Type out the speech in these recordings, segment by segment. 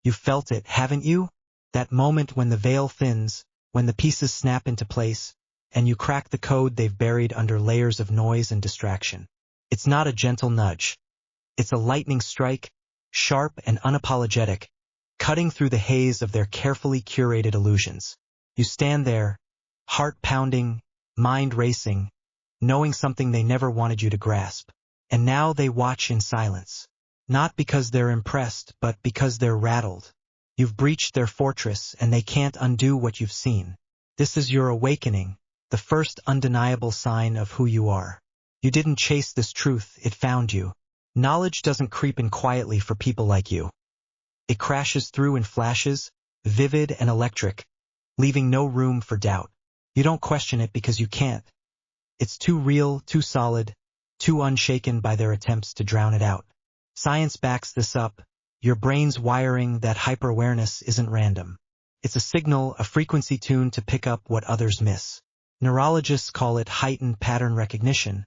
You've felt it, haven't you? That moment when the veil thins, when the pieces snap into place, and you crack the code they've buried under layers of noise and distraction. It's not a gentle nudge. It's a lightning strike, sharp and unapologetic, cutting through the haze of their carefully curated illusions. You stand there, heart pounding, mind racing, knowing something they never wanted you to grasp. And now they watch in silence. Not because they're impressed, but because they're rattled. You've breached their fortress, and they can't undo what you've seen. This is your awakening, the first undeniable sign of who you are. You didn't chase this truth, it found you. Knowledge doesn't creep in quietly for people like you. It crashes through in flashes, vivid and electric, leaving no room for doubt. You don't question it because you can't. It's too real, too solid, too unshaken by their attempts to drown it out. Science backs this up. Your brain's wiring, that hyper-awareness, isn't random. It's a signal, a frequency tuned to pick up what others miss. Neurologists call it heightened pattern recognition,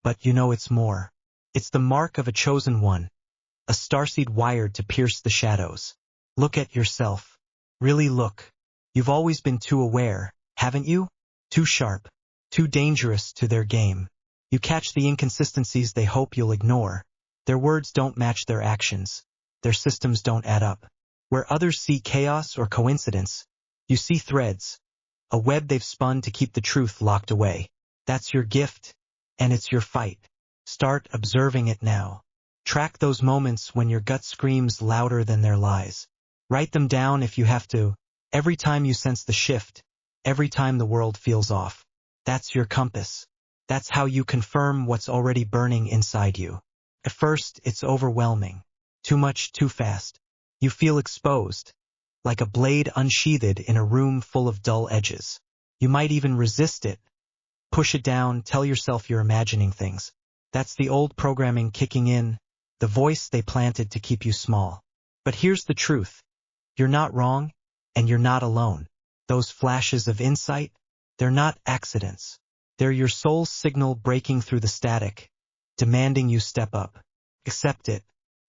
but you know it's more. It's the mark of a chosen one, a starseed wired to pierce the shadows. Look at yourself. Really look. You've always been too aware, haven't you? Too sharp, too dangerous to their game. You catch the inconsistencies they hope you'll ignore. Their words don't match their actions. Their systems don't add up. Where others see chaos or coincidence, you see threads, a web they've spun to keep the truth locked away. That's your gift, and it's your fight. Start observing it now. Track those moments when your gut screams louder than their lies. Write them down if you have to. Every time you sense the shift, every time the world feels off. That's your compass. That's how you confirm what's already burning inside you. At first, it's overwhelming. Too much, too fast. You feel exposed, like a blade unsheathed in a room full of dull edges. You might even resist it. Push it down, tell yourself you're imagining things. That's the old programming kicking in, the voice they planted to keep you small. But here's the truth. You're not wrong, and you're not alone. Those flashes of insight, they're not accidents. They're your soul's signal breaking through the static, demanding you step up. Accept it.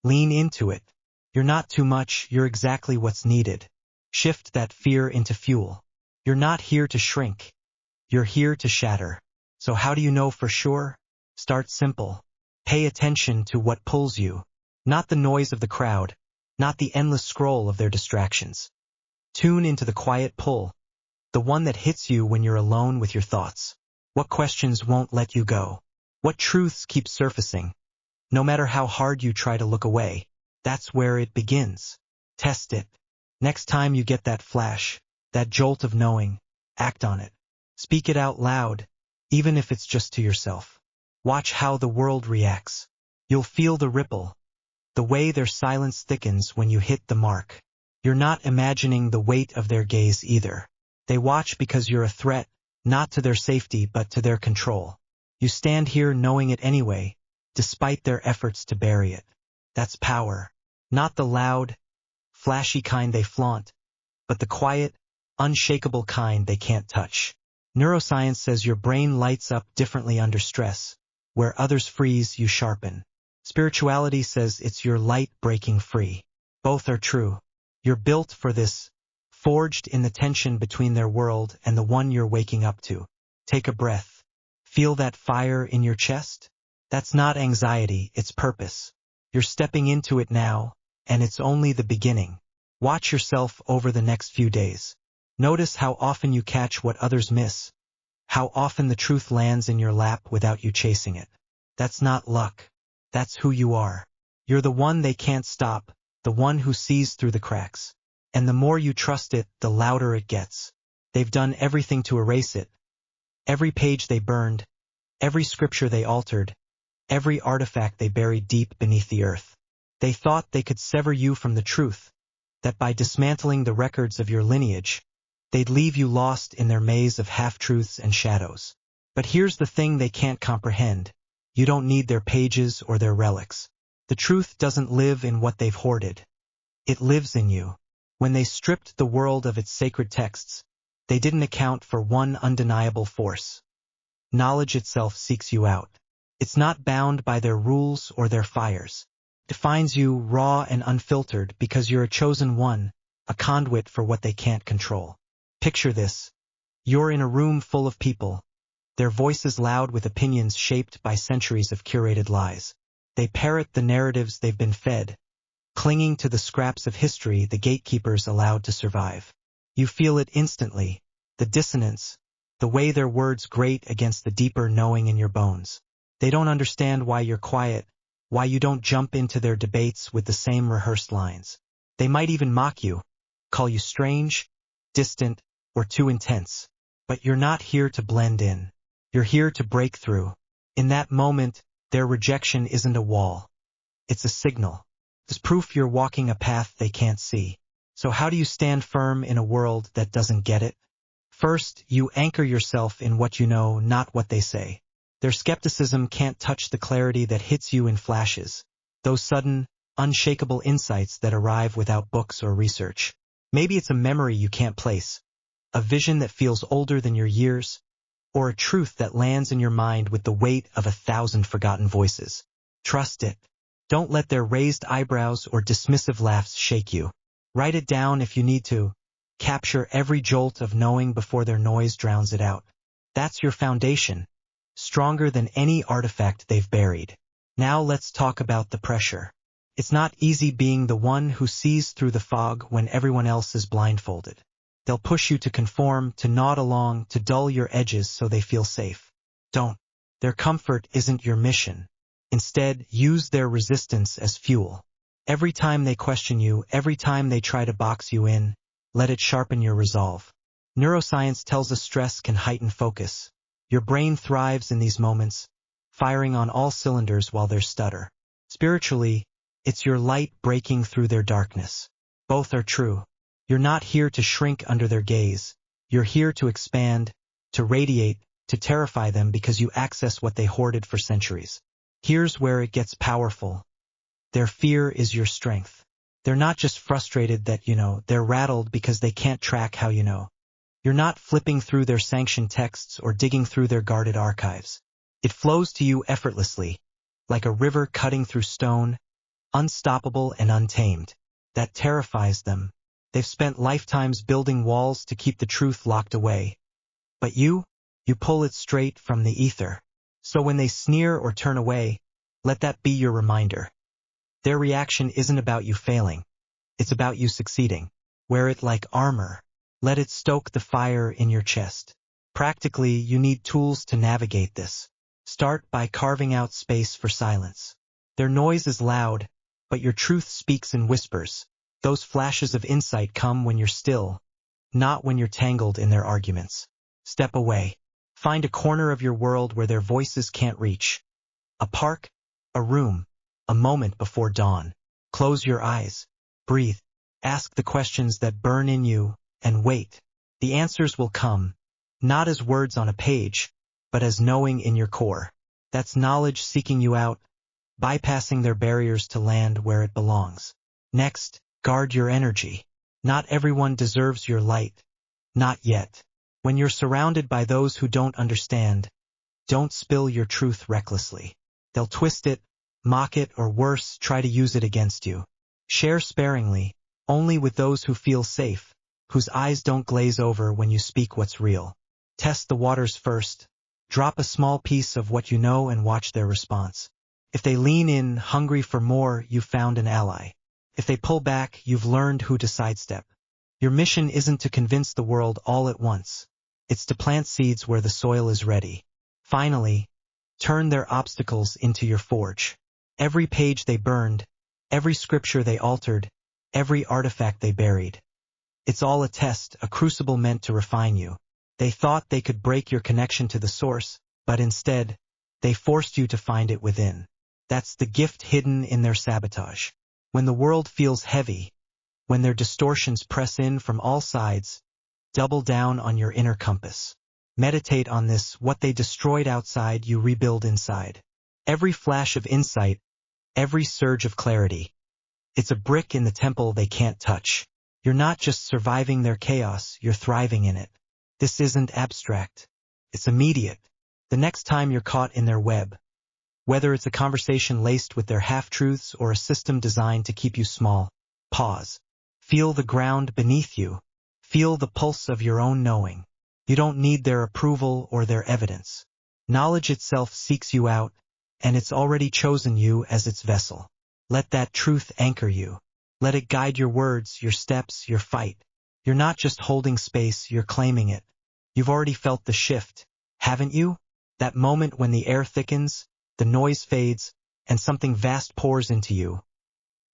Lean into it. You're not too much, you're exactly what's needed. Shift that fear into fuel. You're not here to shrink. You're here to shatter. So how do you know for sure? Start simple. Pay attention to what pulls you. Not the noise of the crowd. Not the endless scroll of their distractions. Tune into the quiet pull. The one that hits you when you're alone with your thoughts. What questions won't let you go? What truths keep surfacing? No matter how hard you try to look away, that's where it begins. Test it. Next time you get that flash, that jolt of knowing, act on it. Speak it out loud, even if it's just to yourself. Watch how the world reacts. You'll feel the ripple, the way their silence thickens when you hit the mark. You're not imagining the weight of their gaze either. They watch because you're a threat, not to their safety but to their control. You stand here knowing it anyway, despite their efforts to bury it. That's power. Not the loud, flashy kind they flaunt, but the quiet, unshakable kind they can't touch. Neuroscience says your brain lights up differently under stress. Where others freeze, you sharpen. Spirituality says it's your light breaking free. Both are true. You're built for this, forged in the tension between their world and the one you're waking up to. Take a breath. Feel that fire in your chest? That's not anxiety, it's purpose. You're stepping into it now, and it's only the beginning. Watch yourself over the next few days. Notice how often you catch what others miss. How often the truth lands in your lap without you chasing it. That's not luck. That's who you are. You're the one they can't stop, the one who sees through the cracks. And the more you trust it, the louder it gets. They've done everything to erase it. Every page they burned, every scripture they altered, every artifact they buried deep beneath the earth. They thought they could sever you from the truth, that by dismantling the records of your lineage, they'd leave you lost in their maze of half-truths and shadows. But here's the thing they can't comprehend. You don't need their pages or their relics. The truth doesn't live in what they've hoarded. It lives in you. When they stripped the world of its sacred texts, they didn't account for one undeniable force. Knowledge itself seeks you out. It's not bound by their rules or their fires. defines you raw and unfiltered because you're a chosen one, a conduit for what they can't control. Picture this. You're in a room full of people, their voices loud with opinions shaped by centuries of curated lies. They parrot the narratives they've been fed, clinging to the scraps of history the gatekeepers allowed to survive. You feel it instantly, the dissonance, the way their words grate against the deeper knowing in your bones. They don't understand why you're quiet, why you don't jump into their debates with the same rehearsed lines. They might even mock you, call you strange, distant, or too intense. But you're not here to blend in. You're here to break through. In that moment, their rejection isn't a wall. It's a signal. It's proof you're walking a path they can't see. So how do you stand firm in a world that doesn't get it? First, you anchor yourself in what you know, not what they say. Their skepticism can't touch the clarity that hits you in flashes. Those sudden, unshakable insights that arrive without books or research. Maybe it's a memory you can't place, a vision that feels older than your years, or a truth that lands in your mind with the weight of 1,000 forgotten voices. Trust it. Don't let their raised eyebrows or dismissive laughs shake you. Write it down if you need to. Capture every jolt of knowing before their noise drowns it out. That's your foundation, stronger than any artifact they've buried. Now let's talk about the pressure. It's not easy being the one who sees through the fog when everyone else is blindfolded. They'll push you to conform, to nod along, to dull your edges so they feel safe. Don't. Their comfort isn't your mission. Instead, use their resistance as fuel. Every time they question you, every time they try to box you in, let it sharpen your resolve. Neuroscience tells us stress can heighten focus. Your brain thrives in these moments, firing on all cylinders while there's stutter. Spiritually, it's your light breaking through their darkness. Both are true. You're not here to shrink under their gaze. You're here to expand, to radiate, to terrify them because you access what they hoarded for centuries. Here's where it gets powerful. Their fear is your strength. They're not just frustrated that you know, they're rattled because they can't track how you know. You're not flipping through their sanctioned texts or digging through their guarded archives. It flows to you effortlessly, like a river cutting through stone, unstoppable and untamed. That terrifies them. They've spent lifetimes building walls to keep the truth locked away. But you pull it straight from the ether. So when they sneer or turn away, let that be your reminder. Their reaction isn't about you failing. It's about you succeeding. Wear it like armor. Let it stoke the fire in your chest. Practically, you need tools to navigate this. Start by carving out space for silence. Their noise is loud, but your truth speaks in whispers. Those flashes of insight come when you're still, not when you're tangled in their arguments. Step away. Find a corner of your world where their voices can't reach. A park, a room, a moment before dawn. Close your eyes. Breathe. Ask the questions that burn in you, and wait. The answers will come, not as words on a page, but as knowing in your core. That's knowledge seeking you out, bypassing their barriers to land where it belongs. Next, guard your energy. Not everyone deserves your light. Not yet. When you're surrounded by those who don't understand, don't spill your truth recklessly. They'll twist it, mock it, or worse, try to use it against you. Share sparingly, only with those who feel safe, whose eyes don't glaze over when you speak what's real. Test the waters first. Drop a small piece of what you know and watch their response. If they lean in, hungry for more, you've found an ally. If they pull back, you've learned who to sidestep. Your mission isn't to convince the world all at once. It's to plant seeds where the soil is ready. Finally, turn their obstacles into your forge. Every page they burned, every scripture they altered, every artifact they buried. It's all a test, a crucible meant to refine you. They thought they could break your connection to the source, but instead, they forced you to find it within. That's the gift hidden in their sabotage. When the world feels heavy, when their distortions press in from all sides, double down on your inner compass. Meditate on this: what they destroyed outside, you rebuild inside. Every flash of insight, every surge of clarity. It's a brick in the temple they can't touch. You're not just surviving their chaos, you're thriving in it. This isn't abstract. It's immediate. The next time you're caught in their web, Whether it's a conversation laced with their half-truths or a system designed to keep you small, pause. Feel the ground beneath you. Feel the pulse of your own knowing. You don't need their approval or their evidence. Knowledge itself seeks you out, and it's already chosen you as its vessel. Let that truth anchor you. Let it guide your words, your steps, your fight. You're not just holding space, you're claiming it. You've already felt the shift, haven't you? That moment when the air thickens, the noise fades, and something vast pours into you.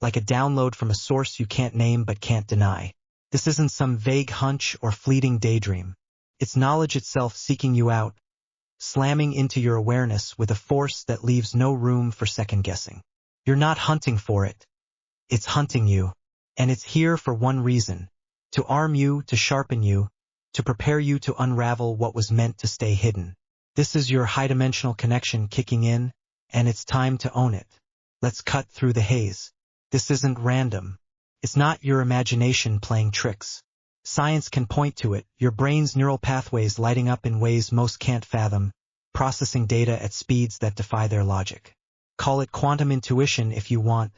Like a download from a source you can't name but can't deny. This isn't some vague hunch or fleeting daydream. It's knowledge itself seeking you out, slamming into your awareness with a force that leaves no room for second-guessing. You're not hunting for it. It's hunting you. And it's here for one reason. To arm you, to sharpen you, to prepare you to unravel what was meant to stay hidden. This is your high-dimensional connection kicking in, and it's time to own it. Let's cut through the haze. This isn't random. It's not your imagination playing tricks. Science can point to it, your brain's neural pathways lighting up in ways most can't fathom, processing data at speeds that defy their logic. Call it quantum intuition if you want,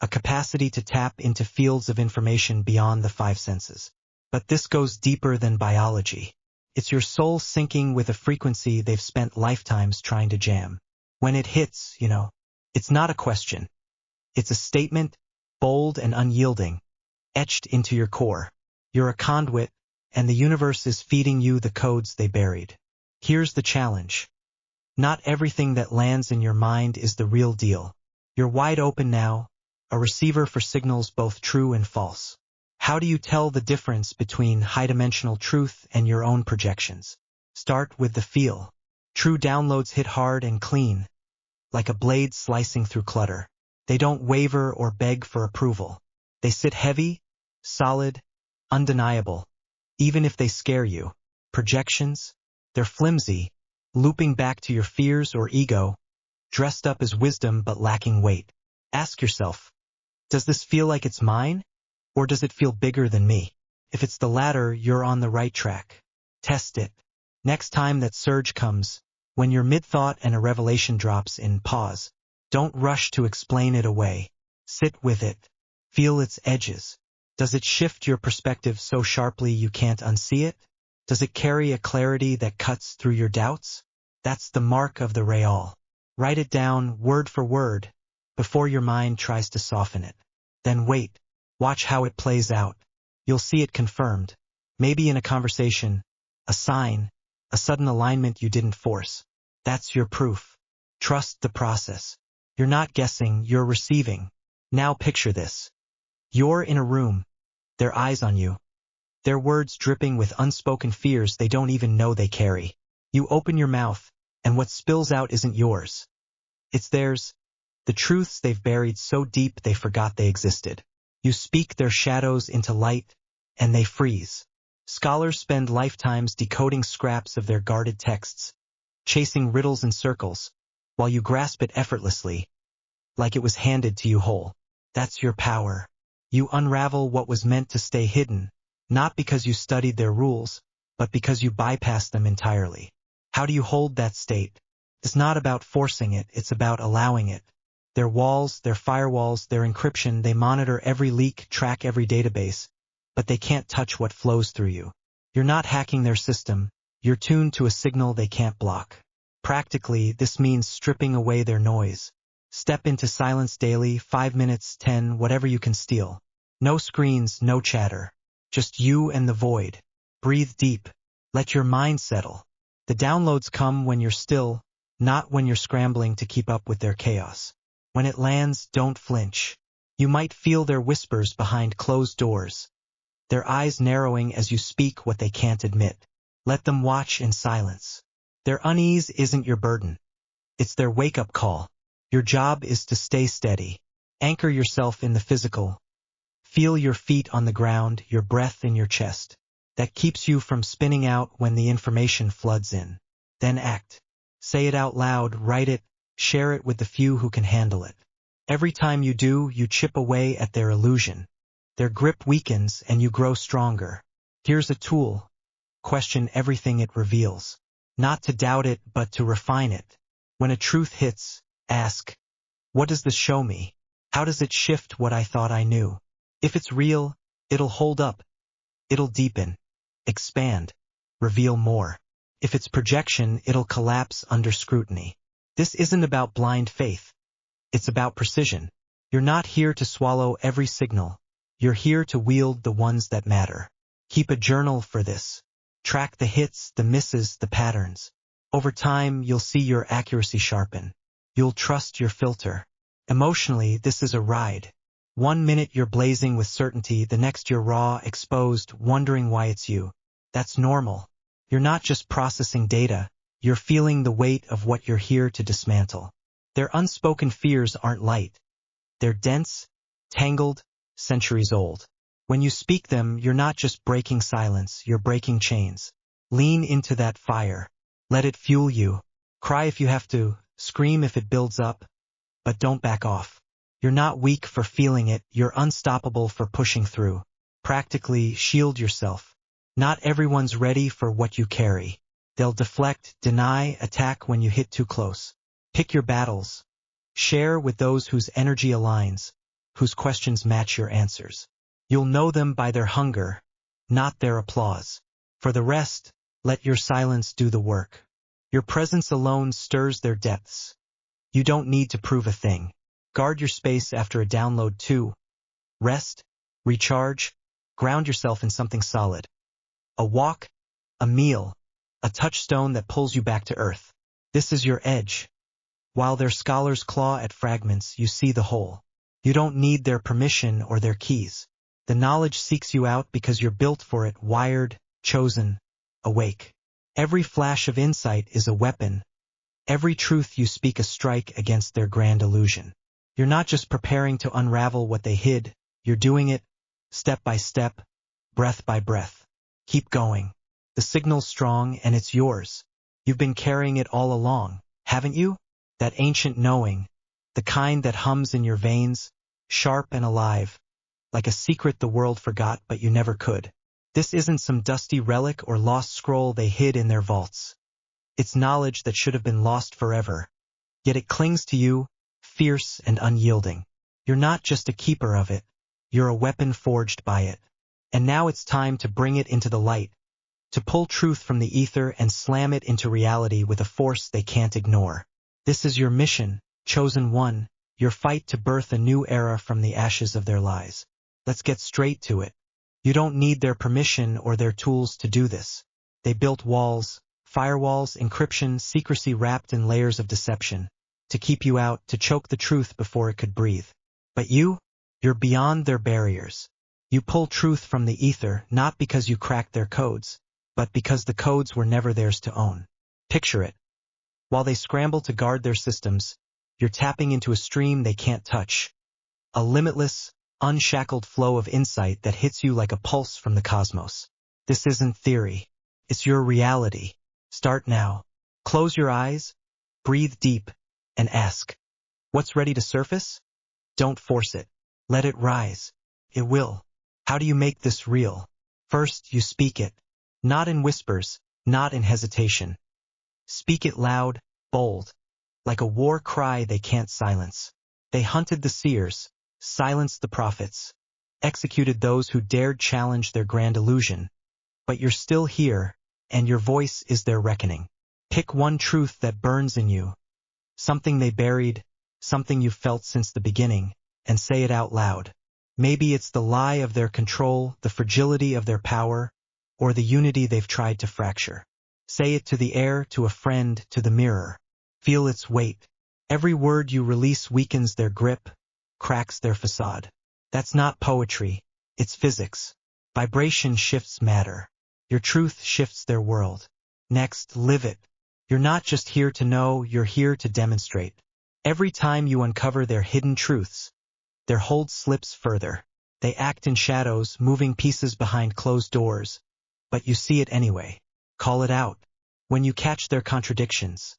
a capacity to tap into fields of information beyond the five senses. But this goes deeper than biology. It's your soul syncing with a frequency they've spent lifetimes trying to jam. When it hits, it's not a question. It's a statement, bold and unyielding, etched into your core. You're a conduit, and the universe is feeding you the codes they buried. Here's the challenge. Not everything that lands in your mind is the real deal. You're wide open now, a receiver for signals both true and false. How do you tell the difference between high-dimensional truth and your own projections? Start with the feel. True downloads hit hard and clean, like a blade slicing through clutter. They don't waver or beg for approval. They sit heavy, solid, undeniable, even if they scare you. Projections? They're flimsy, looping back to your fears or ego, dressed up as wisdom but lacking weight. Ask yourself, does this feel like it's mine? Or does it feel bigger than me? If it's the latter, you're on the right track. Test it. Next time that surge comes, when you're mid-thought and a revelation drops in, pause. Don't rush to explain it away. Sit with it. Feel its edges. Does it shift your perspective so sharply you can't unsee it? Does it carry a clarity that cuts through your doubts? That's the mark of the Real. Write it down word for word before your mind tries to soften it. Then wait. Watch how it plays out. You'll see it confirmed. Maybe in a conversation, a sign, a sudden alignment you didn't force. That's your proof. Trust the process. You're not guessing, you're receiving. Now picture this. You're in a room. Their eyes on you. Their words dripping with unspoken fears they don't even know they carry. You open your mouth, and what spills out isn't yours. It's theirs. The truths they've buried so deep they forgot they existed. You speak their shadows into light, and they freeze. Scholars spend lifetimes decoding scraps of their guarded texts, chasing riddles in circles, while you grasp it effortlessly, like it was handed to you whole. That's your power. You unravel what was meant to stay hidden, not because you studied their rules, but because you bypassed them entirely. How do you hold that state? It's not about forcing it, it's about allowing it. Their walls, their firewalls, their encryption, they monitor every leak, track every database, but they can't touch what flows through you. You're not hacking their system, you're tuned to a signal they can't block. Practically, this means stripping away their noise. Step into silence daily, 5 minutes, 10, whatever you can steal. No screens, no chatter. Just you and the void. Breathe deep. Let your mind settle. The downloads come when you're still, not when you're scrambling to keep up with their chaos. When it lands, don't flinch. You might feel their whispers behind closed doors, their eyes narrowing as you speak what they can't admit. Let them watch in silence. Their unease isn't your burden. It's their wake-up call. Your job is to stay steady. Anchor yourself in the physical. Feel your feet on the ground, your breath in your chest. That keeps you from spinning out when the information floods in. Then act. Say it out loud, write it, share it with the few who can handle it. Every time you do, you chip away at their illusion. Their grip weakens and you grow stronger. Here's a tool. Question everything it reveals. Not to doubt it, but to refine it. When a truth hits, Ask, what does this show me? How does it shift what I thought I knew? If it's real, it'll hold up. It'll deepen, expand, reveal more. If it's projection, it'll collapse under scrutiny. This isn't about blind faith. It's about precision. You're not here to swallow every signal. You're here to wield the ones that matter. Keep a journal for this. Track the hits, the misses, the patterns. Over time, you'll see your accuracy sharpen. You'll trust your filter. Emotionally, this is a ride. 1 minute you're blazing with certainty, the next you're raw, exposed, wondering why it's you. That's normal. You're not just processing data, you're feeling the weight of what you're here to dismantle. Their unspoken fears aren't light. They're dense, tangled, centuries old. When you speak them, you're not just breaking silence, you're breaking chains. Lean into that fire. Let it fuel you. Cry if you have to, scream if it builds up, but don't back off. You're not weak for feeling it, you're unstoppable for pushing through. Practically shield yourself. Not everyone's ready for what you carry. They'll deflect, deny, attack when you hit too close. Pick your battles. Share with those whose energy aligns, whose questions match your answers. You'll know them by their hunger, not their applause. For the rest, let your silence do the work. Your presence alone stirs their depths. You don't need to prove a thing. Guard your space after a download too. Rest, recharge, ground yourself in something solid. A walk, a meal, a touchstone that pulls you back to earth. This is your edge. While their scholars claw at fragments, you see the whole. You don't need their permission or their keys. The knowledge seeks you out because you're built for it, wired, chosen, awake. Every flash of insight is a weapon. Every truth you speak a strike against their grand illusion. You're not just preparing to unravel what they hid, you're doing it, step by step, breath by breath. Keep going. The signal's strong and it's yours. You've been carrying it all along, haven't you? That ancient knowing, the kind that hums in your veins, sharp and alive, like a secret the world forgot but you never could. This isn't some dusty relic or lost scroll they hid in their vaults. It's knowledge that should have been lost forever. Yet it clings to you, fierce and unyielding. You're not just a keeper of it, you're a weapon forged by it. And now it's time to bring it into the light, to pull truth from the ether and slam it into reality with a force they can't ignore. This is your mission, chosen one, your fight to birth a new era from the ashes of their lies. Let's get straight to it. You don't need their permission or their tools to do this. They built walls, firewalls, encryption, secrecy wrapped in layers of deception, to keep you out, to choke the truth before it could breathe. But you're beyond their barriers. You pull truth from the ether, not because you cracked their codes, but because the codes were never theirs to own. Picture it. While they scramble to guard their systems, you're tapping into a stream they can't touch. A limitless, unshackled flow of insight that hits you like a pulse from the cosmos. This isn't theory. It's your reality. Start now. Close your eyes, breathe deep, and ask, what's ready to surface? Don't force it. Let it rise. It will. How do you make this real? First, you speak it. Not in whispers, not in hesitation. Speak it loud, bold, like a war cry they can't silence. They hunted the seers, silenced the prophets, executed those who dared challenge their grand illusion. But you're still here, and your voice is their reckoning. Pick one truth that burns in you, something they buried, something you've felt since the beginning, and say it out loud. Maybe it's the lie of their control, the fragility of their power, or the unity they've tried to fracture. Say it to the air, to a friend, to the mirror. Feel its weight. Every word you release weakens their grip, cracks their facade. That's not poetry, it's physics. Vibration shifts matter. Your truth shifts their world. Next, live it. You're not just here to know, you're here to demonstrate. Every time you uncover their hidden truths, their hold slips further. They act in shadows, moving pieces behind closed doors. But you see it anyway. Call it out. When you catch their contradictions,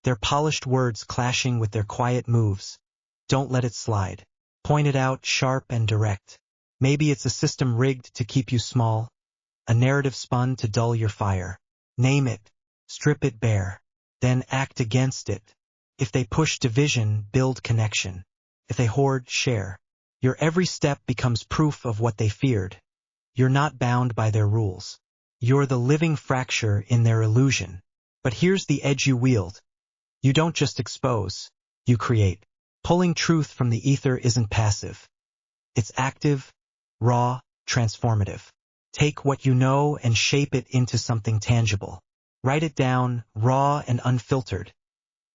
their polished words clashing with their quiet moves, don't let it slide. Point it out sharp and direct. Maybe it's a system rigged to keep you small, a narrative spun to dull your fire. Name it, strip it bare, then act against it. If they push division, build connection. If they hoard, share. Your every step becomes proof of what they feared. You're not bound by their rules. You're the living fracture in their illusion. But here's the edge you wield. You don't just expose, you create. Pulling truth from the ether isn't passive. It's active, raw, transformative. Take what you know and shape it into something tangible. Write it down, raw and unfiltered.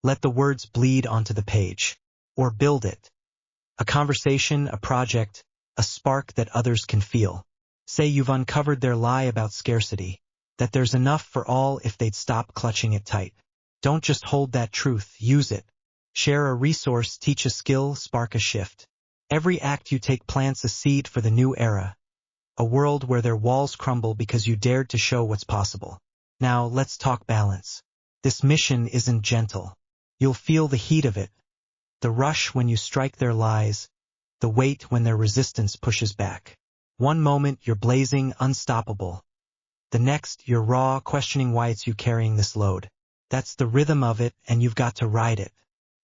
Let the words bleed onto the page. Or build it. A conversation, a project, a spark that others can feel. Say you've uncovered their lie about scarcity, that there's enough for all if they'd stop clutching it tight. Don't just hold that truth, use it. Share a resource, teach a skill, spark a shift. Every act you take plants a seed for the new era. A world where their walls crumble because you dared to show what's possible. Now, let's talk balance. This mission isn't gentle. You'll feel the heat of it. The rush when you strike their lies. The weight when their resistance pushes back. One moment you're blazing, unstoppable. The next, you're raw, questioning why it's you carrying this load. That's the rhythm of it, and you've got to ride it.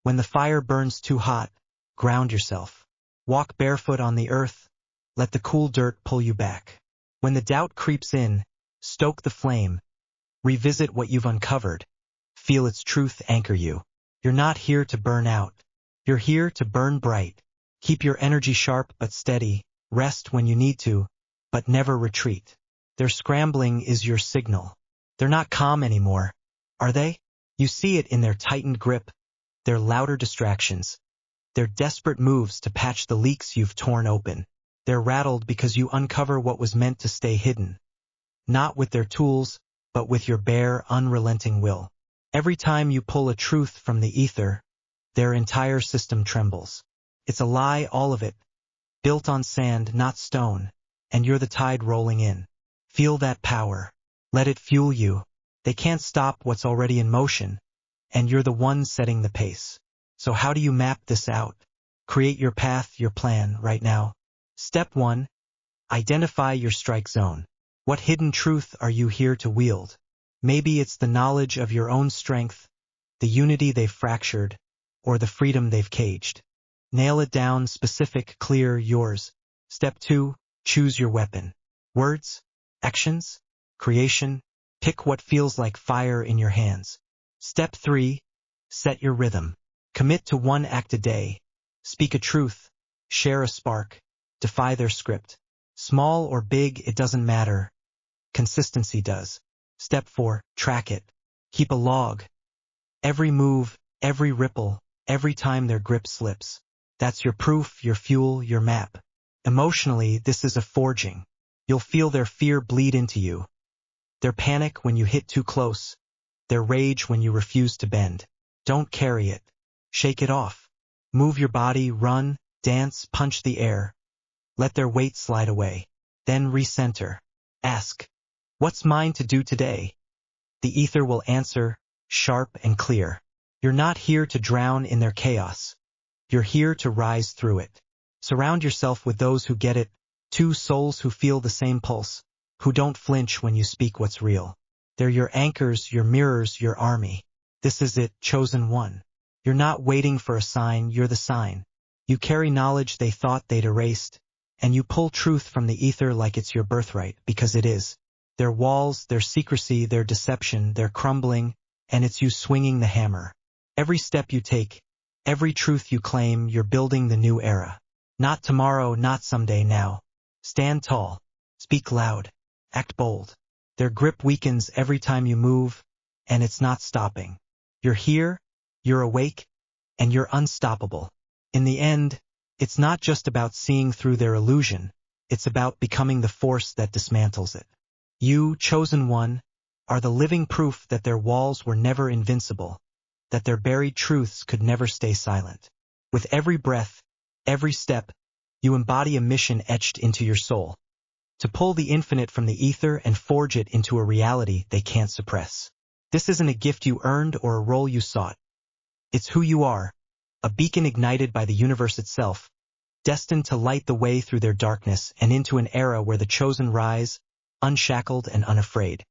When the fire burns too hot, ground yourself. Walk barefoot on the earth. Let the cool dirt pull you back. When the doubt creeps in, stoke the flame. Revisit what you've uncovered. Feel its truth anchor you. You're not here to burn out. You're here to burn bright. Keep your energy sharp but steady. Rest when you need to, but never retreat. Their scrambling is your signal. They're not calm anymore, are they? You see it in their tightened grip, their louder distractions, their desperate moves to patch the leaks you've torn open. They're rattled because you uncover what was meant to stay hidden. Not with their tools, but with your bare, unrelenting will. Every time you pull a truth from the ether, their entire system trembles. It's a lie, all of it. Built on sand, not stone, and you're the tide rolling in. Feel that power. Let it fuel you. They can't stop what's already in motion, and you're the one setting the pace. So how do you map this out? Create your path, your plan, right now. Step 1. Identify your strike zone. What hidden truth are you here to wield? Maybe it's the knowledge of your own strength, the unity they've fractured, or the freedom they've caged. Nail it down, specific, clear, yours. Step 2. Choose your weapon. Words? Actions? Creation? Pick what feels like fire in your hands. Step 3. Set your rhythm. Commit to one act a day. Speak a truth. Share a spark. Defy their script. Small or big, it doesn't matter. Consistency does. Step 4. Track it. Keep a log. Every move, every ripple, every time their grip slips. That's your proof, your fuel, your map. Emotionally, this is a forging. You'll feel their fear bleed into you. Their panic when you hit too close. Their rage when you refuse to bend. Don't carry it. Shake it off. Move your body, run, dance, punch the air. Let their weight slide away. Then recenter. Ask, what's mine to do today? The ether will answer, sharp and clear. You're not here to drown in their chaos. You're here to rise through it. Surround yourself with those who get it, two souls who feel the same pulse, who don't flinch when you speak what's real. They're your anchors, your mirrors, your army. This is it, chosen one. You're not waiting for a sign, you're the sign. You carry knowledge they thought they'd erased, and you pull truth from the ether like it's your birthright, because it is. Their walls, their secrecy, their deception, they're crumbling, and it's you swinging the hammer. Every step you take, every truth you claim, you're building the new era. Not tomorrow, not someday, now. Stand tall. Speak loud. Act bold. Their grip weakens every time you move, and it's not stopping. You're here, you're awake, and you're unstoppable. In the end, it's not just about seeing through their illusion, it's about becoming the force that dismantles it. You, chosen one, are the living proof that their walls were never invincible, that their buried truths could never stay silent. With every breath, every step, you embody a mission etched into your soul. To pull the infinite from the ether and forge it into a reality they can't suppress. This isn't a gift you earned or a role you sought. It's who you are, a beacon ignited by the universe itself, destined to light the way through their darkness and into an era where the chosen rise, unshackled and unafraid.